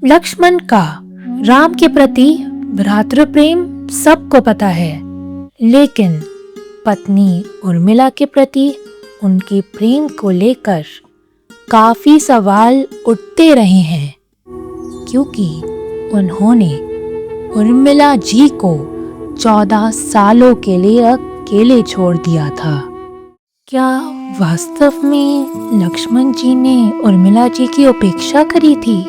लक्ष्मण का राम के प्रति भ्रातृ प्रेम सबको पता है, लेकिन पत्नी उर्मिला के प्रति उनके प्रेम को लेकर काफी सवाल उठते रहे हैं, क्योंकि उन्होंने उर्मिला जी को 14 सालों के लिए अकेले छोड़ दिया था। क्या वास्तव में लक्ष्मण जी ने उर्मिला जी की उपेक्षा करी थी?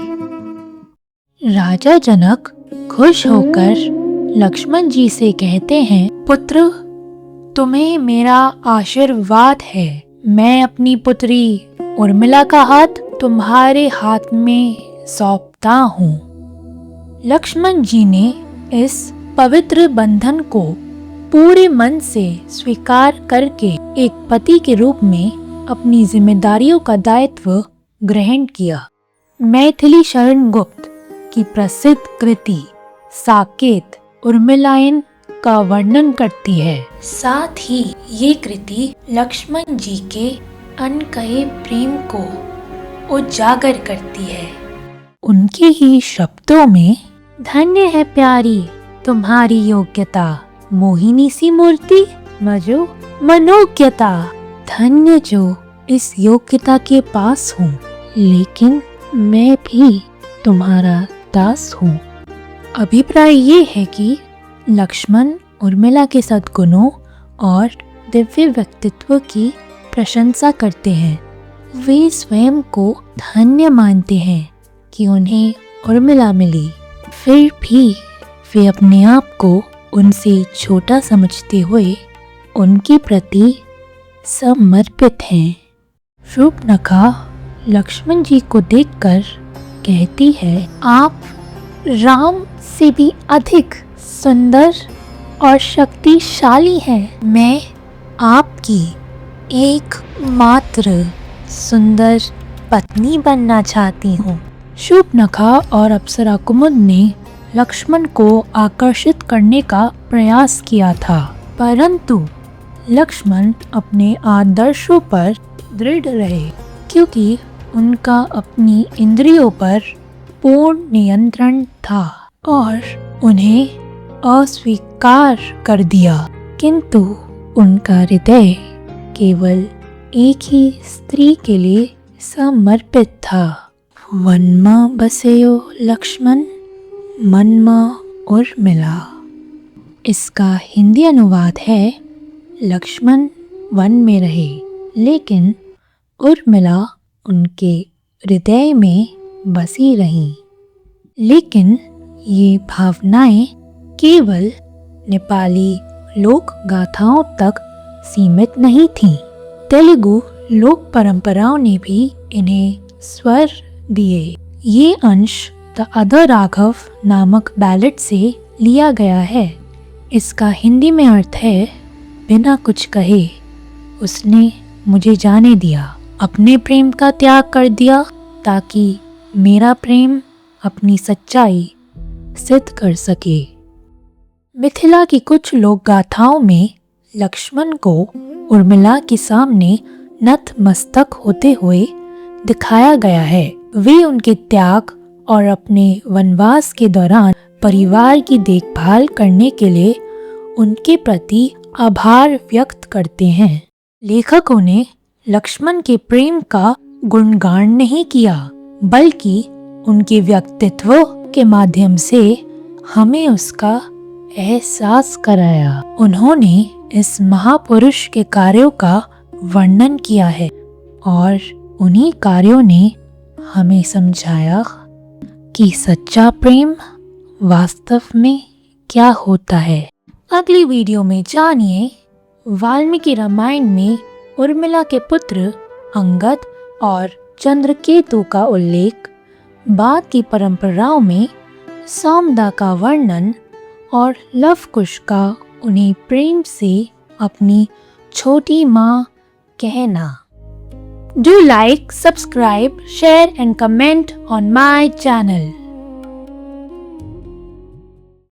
राजा जनक खुश होकर लक्ष्मण जी से कहते हैं, पुत्र, तुम्हें मेरा आशीर्वाद है। मैं अपनी पुत्री उर्मिला का हाथ तुम्हारे हाथ में सौंपता हूँ। लक्ष्मण जी ने इस पवित्र बंधन को पूरे मन से स्वीकार करके एक पति के रूप में अपनी जिम्मेदारियों का दायित्व ग्रहण किया। मैथिली शरण गुप्त की प्रसिद्ध कृति साकेत उर्मिलायन का वर्णन करती है। साथ ही ये कृति लक्ष्मण जी के अनकहे प्रेम को उजागर करती है। उनके ही शब्दों में, धन्य है प्यारी तुम्हारी योग्यता, मोहिनी सी मूर्ति मजो मनोज्ञता। धन्य जो इस योग्यता के पास हूँ, लेकिन मैं भी तुम्हारा दास हूँ। अभिप्राय ये है कि लक्ष्मण उर्मिला के सद्गुणों और दिव्य व्यक्तित्व की प्रशंसा करते हैं। वे स्वयं को धन्य मानते हैं कि उन्हें उर्मिला मिली, फिर भी वे अपने आप को उनसे छोटा समझते हुए उनके प्रति समर्पित हैं। शूर्पणखा लक्ष्मण जी को देखकर कहती है, आप राम से भी अधिक सुंदर और शक्तिशाली हैं। मैं आपकी एकमात्र सुंदर पत्नी बनना चाहती हूँ। शूर्पणखा और अप्सरा कुमुद ने लक्ष्मण को आकर्षित करने का प्रयास किया था, परंतु लक्ष्मण अपने आदर्शों पर दृढ़ रहे, क्योंकि उनका अपनी इंद्रियों पर पूर्ण नियंत्रण था और उन्हें अस्वीकार कर दिया। किंतु उनका हृदय केवल एक ही स्त्री के लिए समर्पित था। वनमा बसेयो लक्ष्मण, मनमा उर्मिला। इसका हिंदी अनुवाद है, लक्ष्मण वन में रहे, लेकिन उर्मिला उनके हृदय में बसी रहीं। लेकिन ये भावनाएं केवल नेपाली लोक गाथाओं तक सीमित नहीं थीं। तेलुगु लोक परंपराओं ने भी इन्हें स्वर दिए। ये अंश द अदर राघव नामक बैलेट से लिया गया है। इसका हिंदी में अर्थ है, बिना कुछ कहे उसने मुझे जाने दिया, अपने प्रेम का त्याग कर दिया ताकि मेरा प्रेम अपनी सच्चाई सिद्ध कर सके। मिथिला की कुछ लोक गाथाओं में लक्ष्मण को उर्मिला के सामने नतमस्तक होते हुए दिखाया गया है। वे उनके त्याग और अपने वनवास के दौरान परिवार की देखभाल करने के लिए उनके प्रति आभार व्यक्त करते हैं। लेखकों ने लक्ष्मण के प्रेम का गुणगान नहीं किया, बल्कि उनके व्यक्तित्व के माध्यम से हमें उसका एहसास कराया। उन्होंने इस महापुरुष के कार्यों का वर्णन किया है और उन्हीं कार्यों ने हमें समझाया कि सच्चा प्रेम वास्तव में क्या होता है। अगली वीडियो में जानिए वाल्मीकि रामायण में उर्मिला के पुत्र अंगद और चंद्रकेतु का उल्लेख, बाद की परंपराओं में सौमदा का वर्णन और लव कुश का उन्हें प्रेम से अपनी छोटी माँ कहना। Do like, subscribe, share and comment on my channel.